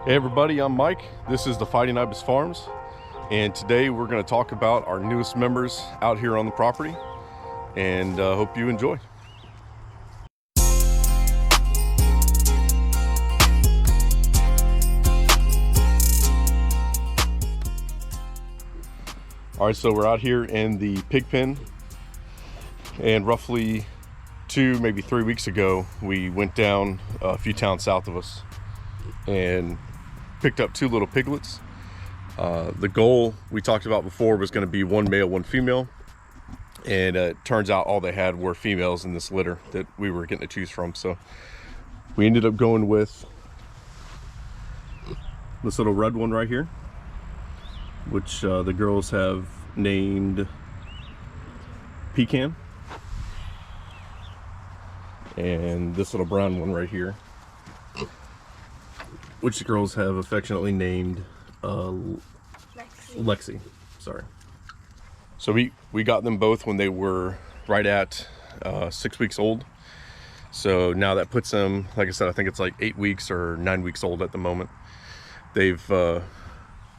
Hey everybody, I'm Mike. This is the Fighting Ibis Farms, and today we're going to talk about our newest members out here on the property, and hope you enjoy. All right, so we're out here in the pig pen, and roughly 2, maybe 3 weeks ago, we went down a few towns south of us and picked up 2 little piglets. The goal we talked about before was going to be 1 male, 1 female, and it turns out all they had were females in this litter that we were getting to choose from. So we ended up going with this little red one right here, which the girls have named Pecan, and this little brown one right here, which the girls have affectionately named Lexi. Sorry. So we got them both when they were right at 6 weeks old. So now that puts them, like I said, I think it's like 8 weeks or 9 weeks old at the moment. They've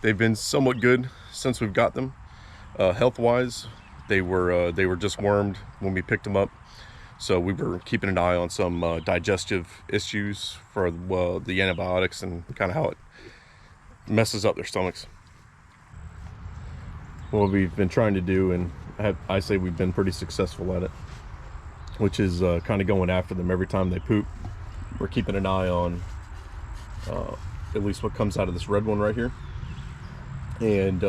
been somewhat good since we've got them. Health-wise, they were just wormed when we picked them up. So we were keeping an eye on some digestive issues for the antibiotics and kind of how it messes up their stomachs. What we've been trying to do, and I say we've been pretty successful at it, which is kind of going after them every time they poop. We're keeping an eye on at least what comes out of this red one right here, and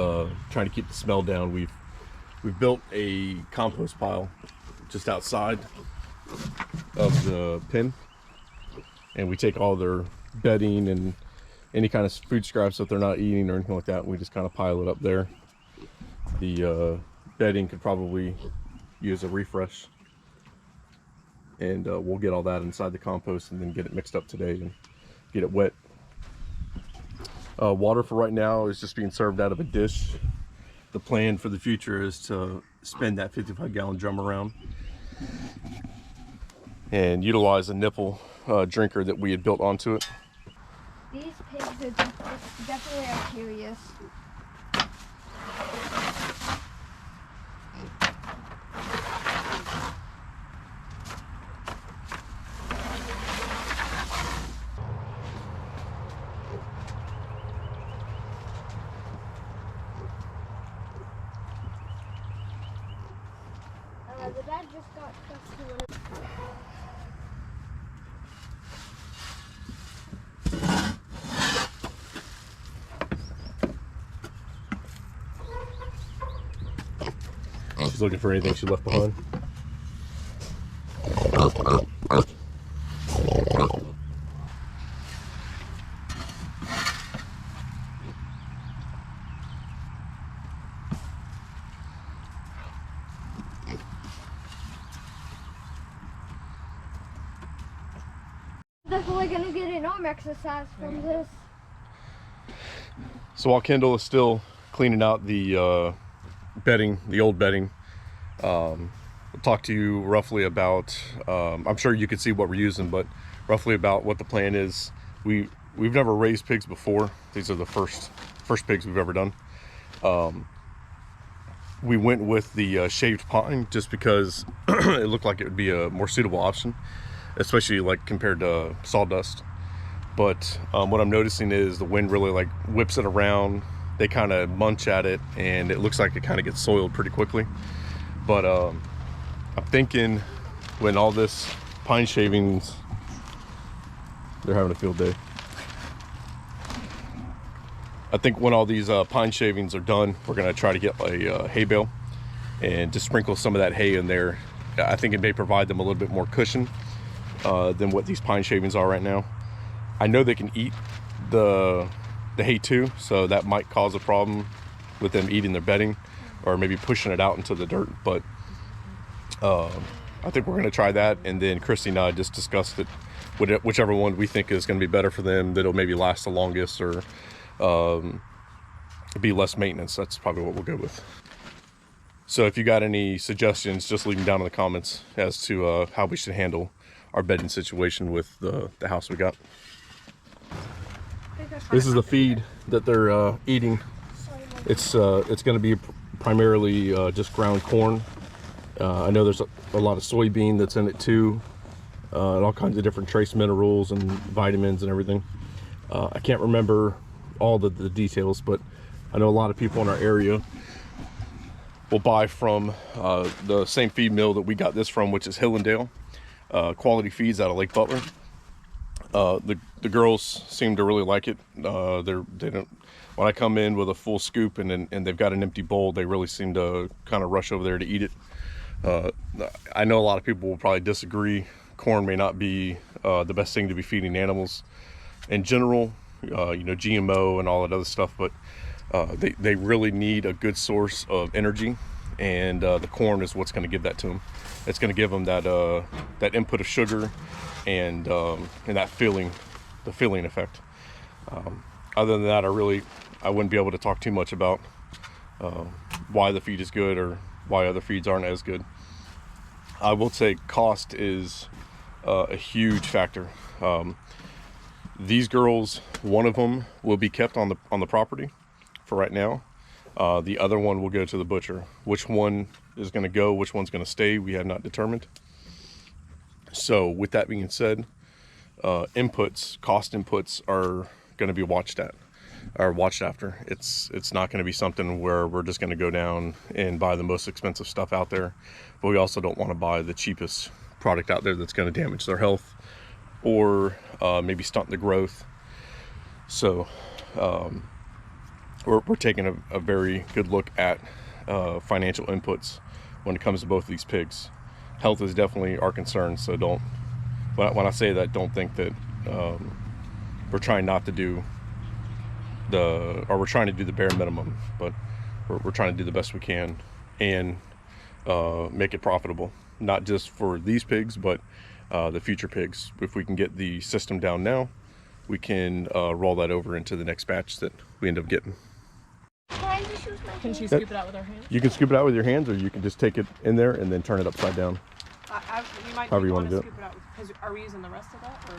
trying to keep the smell down. We've built a compost pile just outside of the pen, and we take all their bedding and any kind of food scraps that they're not eating or anything like that, and we just kind of pile it up there. The bedding could probably use a refresh, and we'll get all that inside the compost and then get it mixed up today and get it wet. Water for right now is just being served out of a dish. The plan for the future is to spin that 55-gallon drum around and utilize a nipple drinker that we had built onto it. These pigs are definitely are curious. The dad just got stuck to one of She's looking for anything she left behind. Definitely gonna get an arm exercise from this. So while Kendall is still cleaning out the bedding, the old bedding, we'll talk to you roughly about, I'm sure you can see what we're using, but roughly about what the plan is. We've never raised pigs before. These are the first pigs we've ever done. We went with the shaved pine just because it looked like it would be a more suitable option, especially like compared to sawdust. But what I'm noticing is the wind really like whips it around. They kind of munch at it, and it looks like it kind of gets soiled pretty quickly. But I'm thinking when all this pine shavings, they're having a field day. I think when all these pine shavings are done, we're gonna try to get a hay bale and just sprinkle some of that hay in there. I think it may provide them a little bit more cushion than what these pine shavings are right now. I know they can eat the hay too, so that might cause a problem with them eating their bedding or maybe pushing it out into the dirt. But I think we're gonna try that, and then Christy and I just discussed it, whichever one we think is gonna be better for them, that'll maybe last the longest, or be less maintenance. That's probably what we'll go with. So if you got any suggestions, just leave them down in the comments as to how we should handle our bedding situation with the house we got. This This is the feed that they're eating. It's going to be primarily just ground corn. I know there's a lot of soybean that's in it too, and all kinds of different trace minerals and vitamins and everything. I can't remember all the details, but I know a lot of people in our area will buy from the same feed mill that we got this from, which is Hillendale Quality Feeds out of Lake Butler. The girls seem to really like it. They don't. When I come in with a full scoop and they've got an empty bowl, they really seem to kind of rush over there to eat it. I know a lot of people will probably disagree. Corn may not be the best thing to be feeding animals in general, you know, GMO and all that other stuff, but they really need a good source of energy, and the corn is what's going to give that to them. It's going to give them that input of sugar and that filling, the filling effect. Other than that, I wouldn't be able to talk too much about why the feed is good or why other feeds aren't as good. I will say cost is a huge factor. These girls, one of them will be kept on the property for right now. The other one will go to the butcher. Which one is going to go, which one's going to stay, we have not determined. So with that being said, cost inputs are going to be watched after. It's not going to be something where we're just going to go down and buy the most expensive stuff out there, but we also don't want to buy the cheapest product out there that's going to damage their health or maybe stunt the growth. So we're taking a very good look at financial inputs when it comes to both of these pigs. Health is definitely our concern, so when I say that, don't think that we're trying not to do we're trying to do the bare minimum, but we're trying to do the best we can and make it profitable, not just for these pigs, but the future pigs. If we can get the system down now, we can roll that over into the next batch that we end up getting. Can she scoop it out with her hands? You can scoop it out with your hands, or you can just take it in there and then turn it upside down. You might however you want to do scoop it out. Because are we using the rest of that,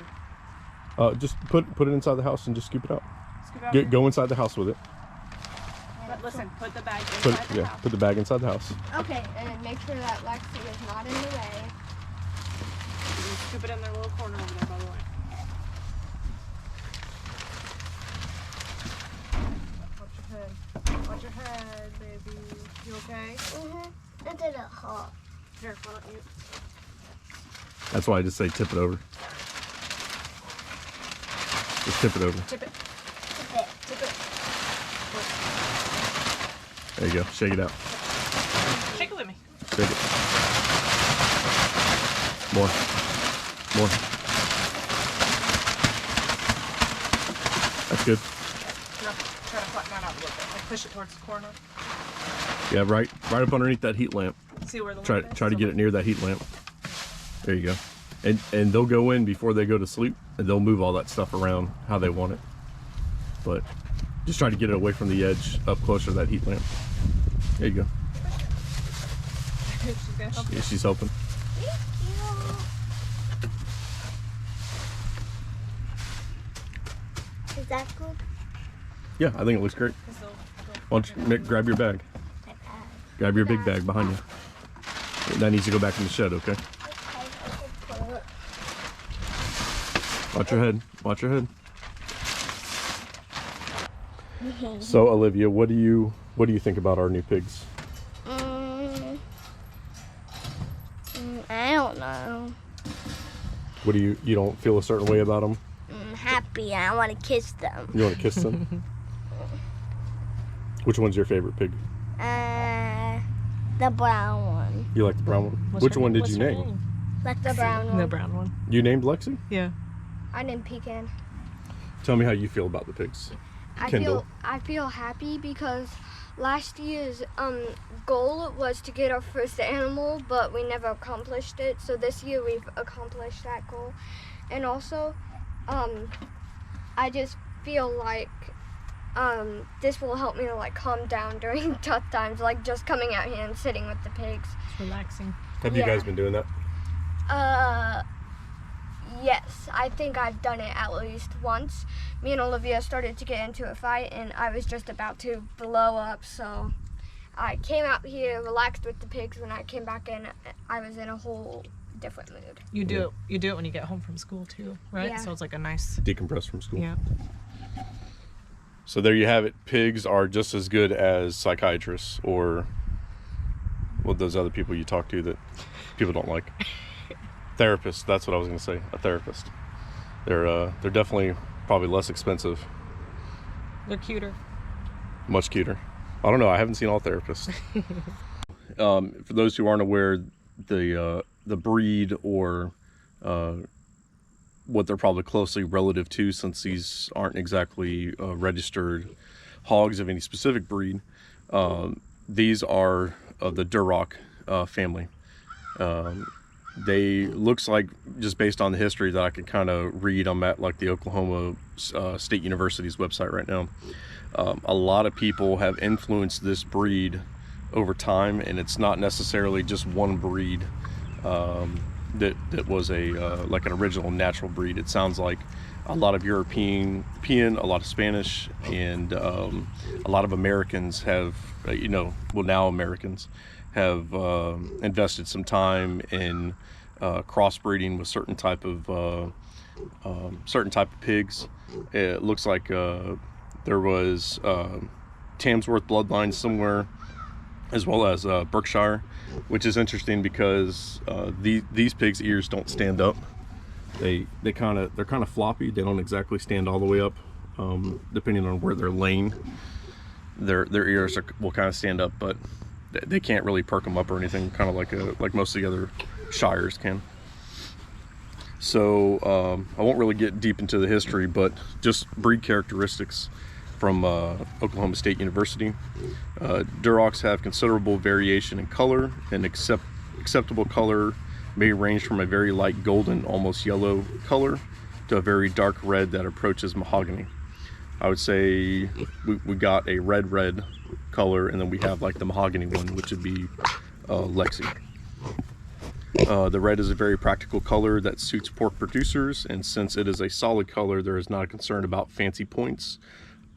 or? Just put it inside the house and just scoop it out. Scoop it out. Go inside the house with it. But listen, put the bag inside the house. Put the bag inside the house. Okay, and make sure that Lexi is not in the way. You can scoop it in their little corner over there, by the way. Watch your head, baby. You okay? It didn't hurt. Here, why don't you? That's why I just say tip it over. Just tip it over. Tip it. Tip it. There you go. Shake it out. Shake it with me. Shake it. More. That's good. Try to flatten that out a little bit. Like push it towards the corner. Yeah, right up underneath that heat lamp. See where the Try lamp is? to get it near that heat lamp. There you go. And they'll go in before they go to sleep, and they'll move all that stuff around how they want it. But just try to get it away from the edge, up closer to that heat lamp. There you go. She's gonna help you. Yeah, she's helping. Is that good? Yeah, I think it looks great. Why don't you grab your bag? Grab your big bag behind you. That needs to go back in the shed, okay? Watch your head. Watch your head. So, Olivia, what do you think about our new pigs? I don't know. What do you don't feel a certain way about them? I'm happy. I want to kiss them. You want to kiss them? Which one's your favorite pig? The brown one. You like the brown one? Which one did you name? Like the brown one. The brown one. You named Lexi? Yeah. I named Pecan. Tell me how you feel about the pigs. Kendall. I feel happy because last year's goal was to get our first animal, but we never accomplished it. So this year we've accomplished that goal. And also, I just feel like this will help me to like calm down during tough times, like just coming out here and sitting with the pigs. It's relaxing. Have you guys been doing that? Yes, I think I've done it at least once. Me and Olivia started to get into a fight, and I was just about to blow up, so I came out here, relaxed with the pigs. When I came back in, I was in a whole different mood. You do it when you get home from school too, right? Yeah. So it's like a nice Decompress from school. Yeah. So there you have it. Pigs are just as good as psychiatrists or those other people you talk to that people don't like. Therapists, that's what I was going to say. A therapist. They're definitely probably less expensive. They're cuter. Much cuter. I don't know. I haven't seen all therapists. For those who aren't aware, the breed or what they're probably closely relative to, since these aren't exactly registered hogs of any specific breed, these are the Duroc family. They looks like, just based on the history that I can kind of read, I'm at like the Oklahoma State University's website right now. A lot of people have influenced this breed over time, and it's not necessarily just one breed that was a like an original natural breed. It sounds like a lot of European, a lot of Spanish, and a lot of Americans have, now Americans have invested some time in crossbreeding with certain type of pigs. It looks like there was Tamsworth bloodline somewhere, as well as Berkshire, which is interesting because these pigs' ears don't stand up. They're kind of floppy. They don't exactly stand all the way up, depending on where they're laying. Their ears will kind of stand up, but they can't really perk them up or anything, kind of like most of the other shires can. So I won't really get deep into the history, but just breed characteristics from Oklahoma State University. Durocs have considerable variation in color, and acceptable color may range from a very light golden, almost yellow color to a very dark red that approaches mahogany. I would say we got a red color, and then we have like the mahogany one, which would be Lexi. The red is a very practical color that suits pork producers, and since it is a solid color, there is not a concern about fancy points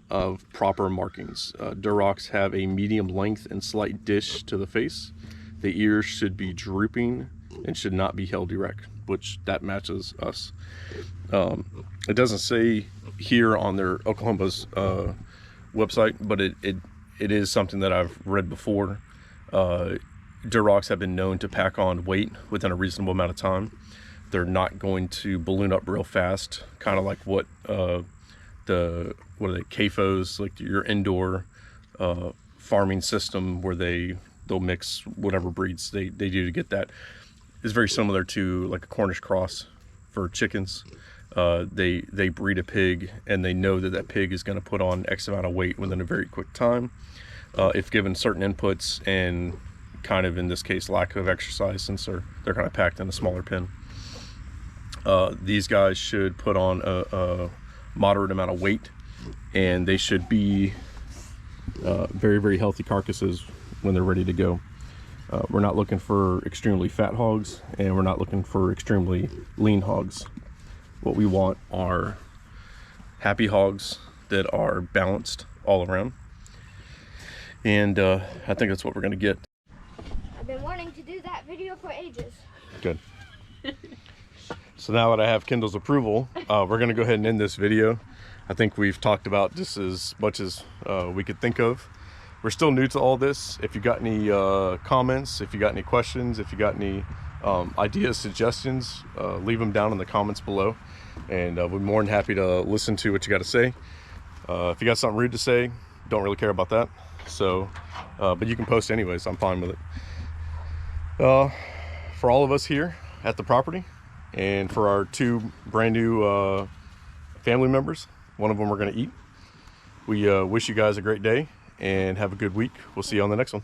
of proper markings. Durocs have a medium length and slight dish to the face. The ears should be drooping and should not be held erect, which that matches us. It doesn't say here on their Oklahoma's website, but it is something that I've read before. Durocs have been known to pack on weight within a reasonable amount of time. They're not going to balloon up real fast, kind of like what are they, CAFOs, like your indoor farming system, where they'll mix whatever breeds they do to get that. It's very similar to like a Cornish cross for chickens. They breed a pig, and they know that pig is going to put on X amount of weight within a very quick time, if given certain inputs, and kind of in this case lack of exercise, since they're kind of packed in a smaller pen. These guys should put on a moderate amount of weight, and they should be very, very healthy carcasses when they're ready to go. We're not looking for extremely fat hogs, and we're not looking for extremely lean hogs. What we want are happy hogs that are balanced all around, and I think that's what we're going to get. I've been wanting to do that video for ages. Good. So now that I have Kendall's approval, we're going to go ahead and end this video. I think we've talked about just as much as we could think of. We're still new to all this. If you got any comments, if you got any questions, if you got any ideas, suggestions, leave them down in the comments below, and we're more than happy to listen to what you got to say. If you got something rude to say, don't really care about that. So, but you can post anyways. I'm fine with it. For all of us here at the property, and for our two brand new family members, one of them we're going to eat, we wish you guys a great day and have a good week. We'll see you on the next one.